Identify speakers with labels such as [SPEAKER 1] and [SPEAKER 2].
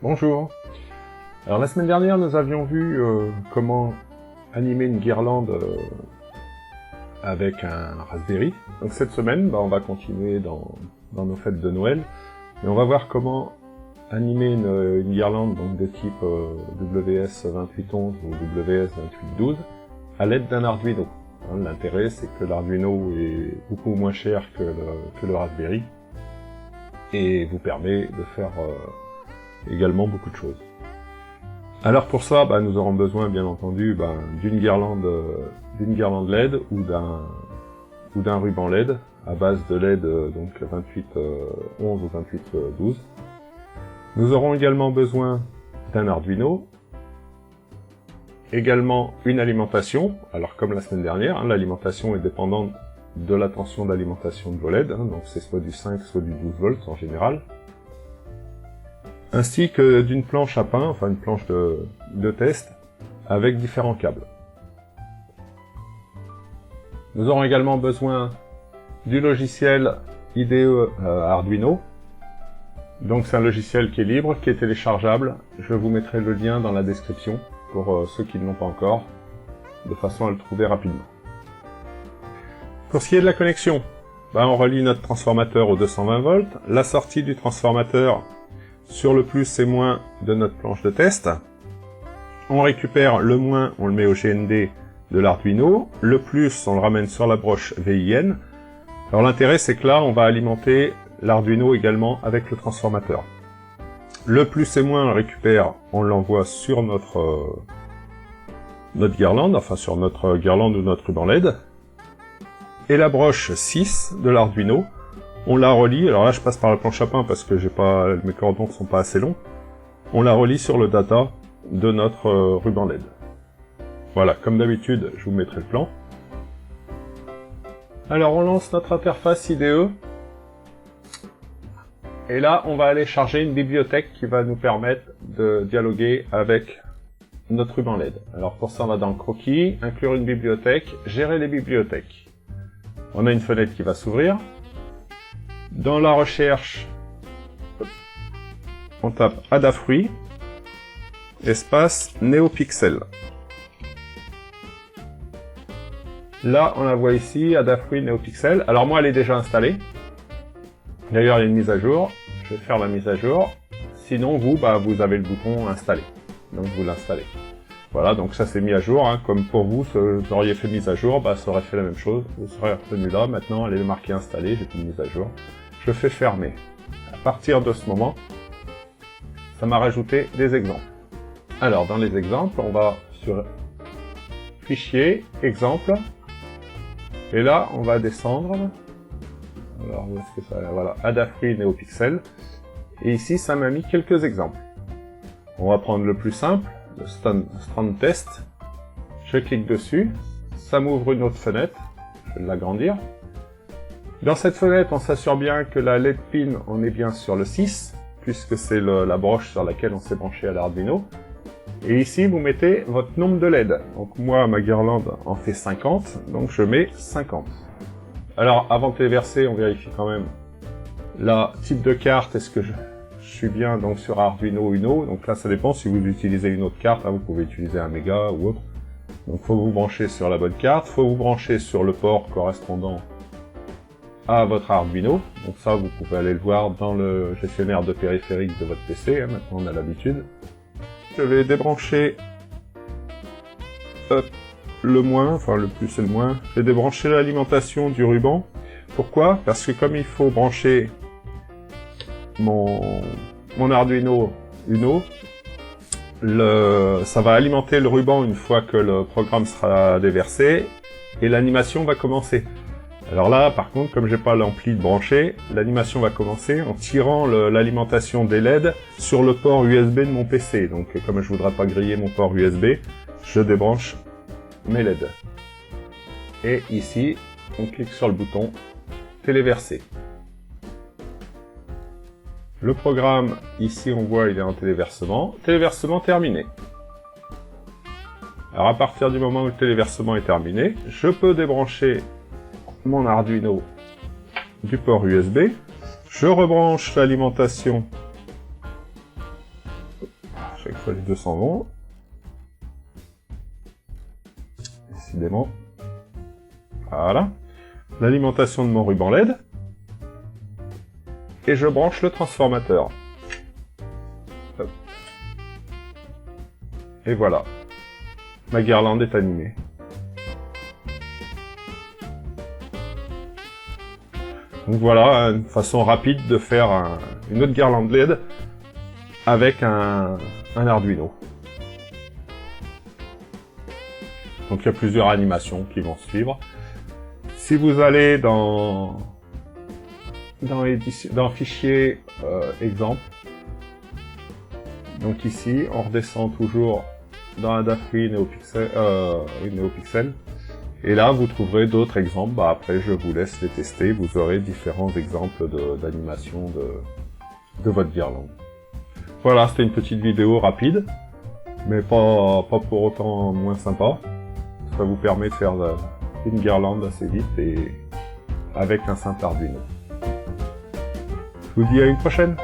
[SPEAKER 1] Bonjour. Alors la semaine dernière, nous avions vu comment animer une guirlande avec un Raspberry. Donc cette semaine, on va continuer dans nos fêtes de Noël, et on va voir comment animer une guirlande donc de type WS2811 ou WS2812 à l'aide d'un Arduino. L'intérêt, c'est que l'Arduino est beaucoup moins cher que le Raspberry et vous permet de faire également beaucoup de choses. Alors pour ça, nous aurons besoin bien entendu d'une guirlande LED ou d'un ruban LED à base de LED donc 2811 ou 2812. Nous aurons également besoin d'un Arduino, également une alimentation. Alors comme la semaine dernière, l'alimentation est dépendante de la tension d'alimentation de vos LED, donc c'est soit du 5 soit du 12 volts en général, ainsi que d'une planche à pain, enfin une planche de test, avec différents câbles. Nous aurons également besoin du logiciel IDE Arduino. Donc c'est un logiciel qui est libre, qui est téléchargeable. Je vous mettrai le lien dans la description pour ceux qui ne l'ont pas encore, de façon à le trouver rapidement. Pour ce qui est de la connexion, on relie notre transformateur au 220 volts, la sortie du transformateur sur le plus et moins de notre planche de test. On récupère le moins, on le met au GND de l'Arduino, le plus on le ramène sur la broche VIN. Alors l'intérêt c'est que là on va alimenter l'Arduino également avec le transformateur. Le plus et moins on le récupère, on l'envoie sur notre guirlande, enfin sur notre guirlande ou notre ruban LED. Et la broche 6 de l'Arduino, on la relie, alors là je passe par la planche à pain parce que mes cordons ne sont pas assez longs, on la relie sur le data de notre ruban LED. Voilà, comme d'habitude, je vous mettrai le plan. Alors on lance notre interface IDE, et là on va aller charger une bibliothèque qui va nous permettre de dialoguer avec notre ruban LED. Alors pour ça on va dans Croquis, inclure une bibliothèque, gérer les bibliothèques. On a une fenêtre qui va s'ouvrir. Dans la recherche, on tape Adafruit, espace NeoPixel. Là, on la voit ici, Adafruit NeoPixel. Alors moi, elle est déjà installée. D'ailleurs, il y a une mise à jour. Je vais faire la mise à jour. Sinon, vous avez le bouton installer. Donc, vous l'installez. Voilà, donc ça c'est mis à jour. Comme pour vous, si vous auriez fait mise à jour, ça aurait fait la même chose. Vous serez retenu là. Maintenant, elle est marquée installée. J'ai fait une mise à jour. Je fais fermer. À partir de ce moment, ça m'a rajouté des exemples. Alors, dans les exemples, on va sur Fichier, Exemple. Et là, on va descendre. Alors, où est-ce que ça... Voilà, Adafruit NeoPixel. Et ici, ça m'a mis quelques exemples. On va prendre le plus simple, le Strand Test. Je clique dessus. Ça m'ouvre une autre fenêtre. Je vais l'agrandir. Dans cette fenêtre, on s'assure bien que la LED pin, on est bien sur le 6, puisque c'est la broche sur laquelle on s'est branché à l'Arduino. Et ici, vous mettez votre nombre de LED. Donc moi, ma guirlande en fait 50, donc je mets 50. Alors, avant de téléverser, on vérifie quand même la type de carte. Est-ce que je suis bien donc sur Arduino Uno? Donc là, ça dépend. Si vous utilisez une autre carte, vous pouvez utiliser un Mega ou autre. Donc, faut vous brancher sur la bonne carte. Faut vous brancher sur le port correspondant à votre Arduino. Donc ça, vous pouvez aller le voir dans le gestionnaire de périphériques de votre PC. Maintenant, on a l'habitude. Je vais débrancher le moins, enfin le plus et le moins. Je vais débrancher l'alimentation du ruban. Pourquoi? Parce que comme il faut brancher mon Arduino Uno, ça va alimenter le ruban une fois que le programme sera déversé et l'animation va commencer. Alors là, par contre, comme j'ai pas l'ampli de brancher, l'animation va commencer en tirant l'alimentation des LED sur le port USB de mon PC. Donc, comme je voudrais pas griller mon port USB, je débranche mes LED. Et ici, on clique sur le bouton téléverser. Le programme, ici, on voit, il est en téléversement. Téléversement terminé. Alors, à partir du moment où le téléversement est terminé, je peux débrancher mon Arduino du port USB, je rebranche l'alimentation les deux s'en vont. Décidément. Voilà. L'alimentation de mon ruban LED. Et je branche le transformateur. Hop. Et voilà. Ma guirlande est animée. Donc voilà une façon rapide de faire une autre guirlande LED avec un Arduino. Donc il y a plusieurs animations qui vont suivre. Si vous allez dans fichier exemple, donc ici on redescend toujours dans Adafruit NeoPixel, et là vous trouverez d'autres exemples. Bah, après je vous laisse les tester, vous aurez différents exemples d'animation de votre guirlande. Voilà, c'était une petite vidéo rapide, mais pas pour autant moins sympa. Ça vous permet de faire une guirlande assez vite et avec un simple Arduino. Je vous dis à une prochaine.